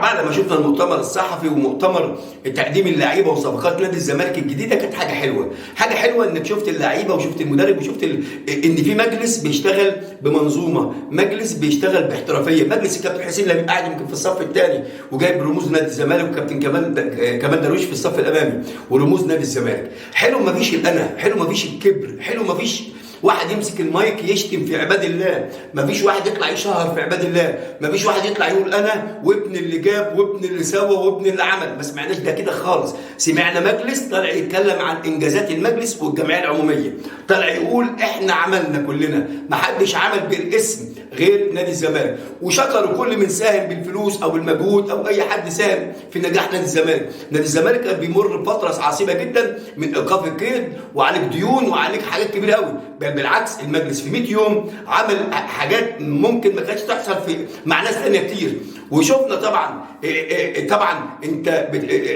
طبعا بعد ما شفنا المؤتمر الصحفي ومؤتمر تقديم اللعيبه وصفقات نادي الزمالك الجديده كانت حاجه حلوه، حاجه حلوه انك شفت اللعيبه وشفت المدرب وشفت ان في مجلس بيشتغل بمنظومه، مجلس بيشتغل باحترافيه، مجلس الكابتن حسين لبيب قاعد يمكن في الصف الثاني وجايب رموز نادي الزمالك، وكابتن كمان درويش في الصف الامامي ورموز نادي الزمالك. حلو ما فيش الانا، حلو ما فيش الكبر، حلو ما فيش واحد يمسك المايك يشتم في عباد الله، مفيش واحد يطلع يشهر في عباد الله، مفيش واحد يطلع يقول انا وابن اللي جاب وابن اللي سوى وابن اللي عمل، ما سمعناش ده كده خالص. سمعنا مجلس طلع يتكلم عن انجازات المجلس والجمعيه العموميه، طلع يقول احنا عملنا كلنا، ما حدش عمل بالاسم غير نادي الزمالك، وشكروا كل من ساهم بالفلوس او بالمجهود او اي حد ساهم في نجاح نادي الزمالك. نادي الزمالك كان بيمر بفتره عصيبه جدا من ايقاف القيد وعليك ديون وعليك حاجات كبيره قوي، بل بالعكس المجلس في 100 يوم عمل حاجات ممكن ما كانتش تحصل مع ناس ثانيه كتير. وشفنا طبعا انت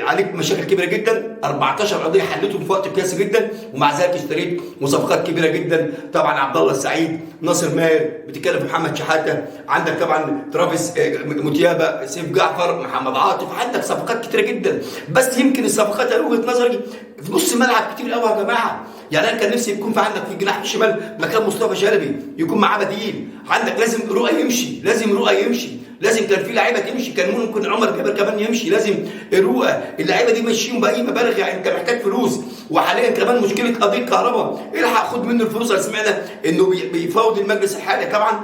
عليك مشاكل كبيره جدا، 14 قضيه حلتهم في وقت قياسي جدا، ومع ذلك اشتريت وصفقات كبيره جدا، طبعا عبد الله السعيد، ناصر ماهر، بتتكلم في محمد شحاته، عندك طبعا ترافيس متيابه، سيف جعفر، محمد عاطف، عندك صفقات كتيره جدا. بس يمكن الصفقات اللي وجهه نظري في نص الملعب كتير قوي يا جماعه. يعني انا كان نفسي يكون في عندك في الجناح الشمال مكان مصطفى شلبي يكون معاه بديل، عندك لازم رؤى يمشي، لازم كان في لعيبه تمشي، كان ممكن عمر جابر كمان يمشي، لازم الرؤى اللعيبه دي مشيهم باي مبالغ، يعني انت محتاج فلوس، وحاليا كمان مشكله قضيه كهرباء، الحق خد منه الفلوس. انا سمعنا انه بيفاوض المجلس الحالي طبعا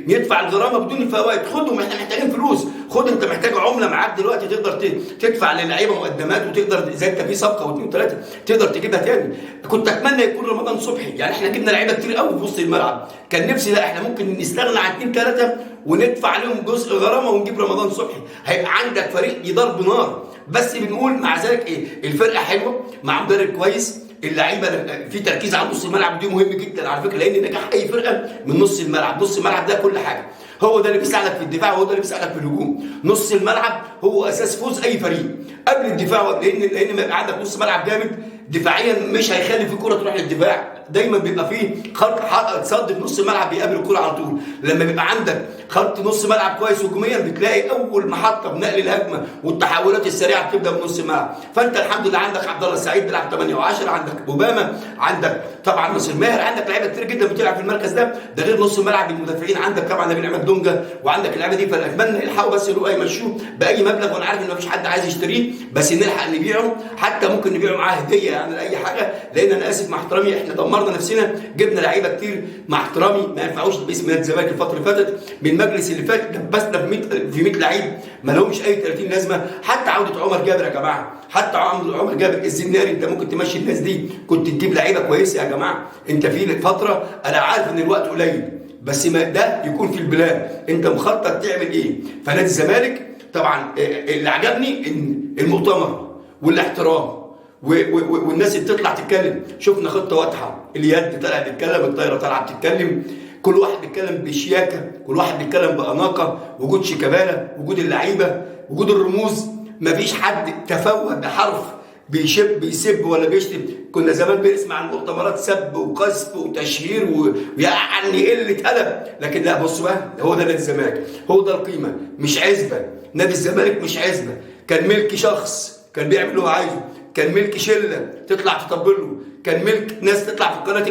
يدفع الغرامه بدون الفوائد، خدهم احنا محتاجين فلوس، خد انت محتاج عمله معاك دلوقتي تقدر تدفع للعيبه مقدمات، وتقدر زي انت في صفقه واثنين وثلاثه تقدر تجيبها تاني. كنت اتمنى يكون رمضان صبحي، يعني احنا جبنا لعيبه كتير قوي في وسط الملعب، كان نفسي لا احنا ممكن نستغنى عن اثنين ثلاثه وندفع عليهم جزء غرامه ونجيب رمضان صبحي، هيبقى عندك فريق يضرب نار. بس بنقول مع ذلك ايه، الفرقه حلوه مع مدرب كويس، اللعيبه في تركيز على نص الملعب، دي مهم جدا على فكره، لان نجاح اي فرقه من نص الملعب، نص الملعب ده كل حاجه، هو ده اللي بيساعدك في الدفاع وهو ده اللي بيساعدك في الهجوم. نص الملعب هو اساس فوز اي فريق قبل الدفاع، لان ما يبقى عندك نص ملعب جامد دفاعيا مش هيخلي في كره تروح للدفاع، دايما بيبقى فيه خط صد في نص الملعب بيقابل الكره على طول. لما بيبقى عندك خط نص ملعب كويس هجوميا بتلاقي اول محطه بنقل الهجمه والتحولات السريعه بتبدا من نص الملعب. فانت الحمد لله عندك عبد الله السعيد بيلعب 8 و10، عندك اوباما، عندك طبعا ناصر ماهر، عندك لعيبه كتير جدا بتلعب في المركز ده غير نص الملعب المدافعين، عندك طبعا نبيل عماد دونجا، وعندك اللعيبه دي. فاتمنى يلحقوا بس يلقوا يمشوه باي مبلغ، وانا عارف ان مفيش حد عايز يشتريه، بس نلحق نبيعه، حتى ممكن نبيعه معاه هديه يعني اي حاجه، لان انا اسف مع احترامي احنا دمرنا نفسنا، جبنا لعيبه كتير مع احترامي ما ينفعوش باسم نادي الزمالك الفتره اللي فاتت، من المجلس اللي فات دبسنا في 100 لعيب ما لهمش اي 30 لازمه. حتى عوده عمر جابر يا جماعه، حتى عمر جابر الزناري، انت ممكن تمشي الناس دي، كنت تجيب لعيبه كويسه يا جماعه. انت في فتره انا عارف ان الوقت قليل، بس ما ده يكون في البلاد انت مخطط تعمل ايه. فنادي الزمالك طبعا اللي عجبني ان المؤتمر والاحترام والناس اللي بتطلع تتكلم، شفنا خطه واضحه، اليد طالعه تتكلم، الطايره طالعه بتتكلم، كل واحد بيتكلم بشياكه، كل واحد بيتكلم باناقه، وجود شيكابالا، وجود اللعيبه، وجود الرموز، مفيش حد تفوه بحرف بيسب ولا بيشتم. كنا زمان بنسمع عن مؤتمرات سب وقذف وتشهير ويعني قله ادب، لكن لا، بصوا بقى، هو ده نادي الزمالك، هو ده القيمه، مش عزبه. نادي الزمالك مش عزبه، كان ملك شخص كان بيعمل اللي هو عايزه، كان ملك شله تطلع تطبل له، كان ملك ناس تطلع في القناه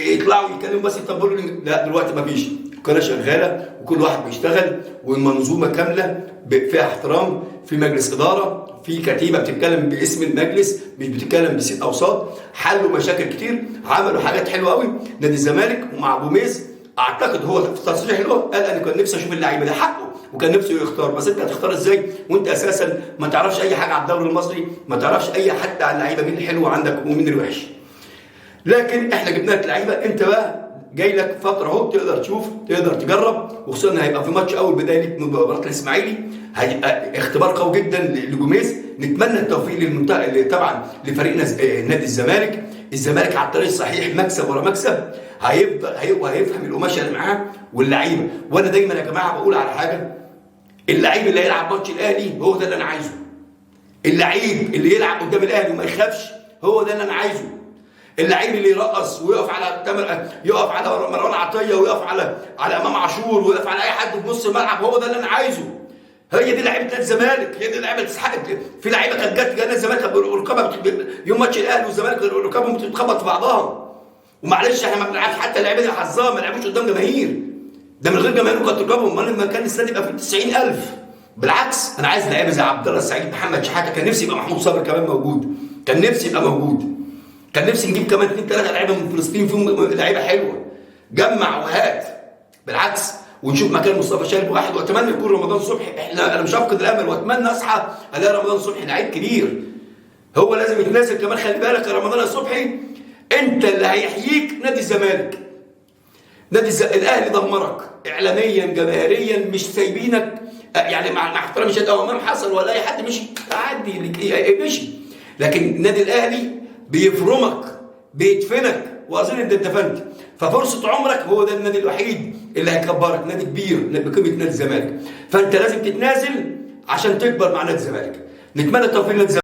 يطلعوا يتكلموا بس يطبلوا. لا دلوقتي ما فيش، القناه شغاله وكل واحد بيشتغل، والمنظومه كامله فيها احترام، في مجلس اداره، في كتيبه بتتكلم باسم المجلس مش بتتكلم باسم اوساط، حلوا مشاكل كتير، عملوا حاجات حلوه قوي. نادي الزمالك ومع ابو ميز اعتقد هو في التصريح له قال انا كان نفسي اشوف اللعيبه ده حقه، وكان نفسه يختار، بس انت هتختار ازاي وانت اساسا ما تعرفش اي حاجه على الدوري المصري، ما تعرفش اي حد على اللعيبه مين الحلو عندك ومين الوحش. لكن احنا جبنا لك لعيبه، انت بقى جاي لك فتره اهو تقدر تشوف، تقدر تجرب، وخصوصا هيبقى في ماتش اول بدايه ليك من مباراه الاسماعيلي، هيبقى اختبار قوي جدا لجوميز. نتمنى التوفيق طبعا لفريقنا نادي الزمالك. الزمالك على الطريق الصحيح، مكسب ورا مكسب، هيفهم القماشه اللي معاه واللعيبه. وانا دايما يا جماعه بقول على حاجه، اللعيب اللي هيلعب ماتش الاهلي هو ده اللي انا عايزه، اللعيب اللي يلعب قدام الاهلي وما يخافش هو ده اللي انا عايزه، اللعيب اللي يرقص ويقف على مروان عطيه ويقف على امام عاشور ويقف على اي حد في نص الملعب هو ده اللي انا عايزه. هي دي لعيبه نادي الزمالك، هي دي لعيبه تستحق. في لعيبه كانت جت نادي الزمالك ركابها يوم ماتش الاهلي والزمالك ركابهم بتتخبط في بعضها. ومعلش احنا ما بنلعبش، حتى اللعيبه دي حظها ما لعبوش قدام جماهير، ده من غير جماهير كانت ركابهم. امال لما كان الاستاد يبقى فيه 90,000. بالعكس انا عايز لعيبه زي عبد الله السعيد، محمد شحاته، كان نفسي يبقى محمود صابر كمان موجود، كان نفسي يبقى موجود، كان نفسي نجيب كمان 2 3 لعيبه من فلسطين فيهم لعيبه حلوه، جمع وهات. بالعكس ونشوف مكان مصطفى شلبي واحد. واتمنى يكون رمضان صبحي، انا مش هفقد الامل، واتمنى اصحى الاقي رمضان صبحي لعيب كبير، هو لازم يتنازل كمان. خلي بالك يا رمضان صبحي، انت اللي هيحييك نادي الزمالك. الاهلي دمرك اعلاميا جماهيريا، مش سايبينك يعني، مع احترامي شديد او امام حصل ولا اي حد مشي عادي مشي، لكن النادي الاهلي بيفرمك بيدفنك، واظن انت اتدفنت. ففرصه عمرك هو ده النادي الوحيد اللي هيكبرك، نادي كبير بقيمه نادي الزمالك، فانت لازم تتنازل عشان تكبر مع نادي الزمالك. نتمنى التوفيق لنادي الزمالك.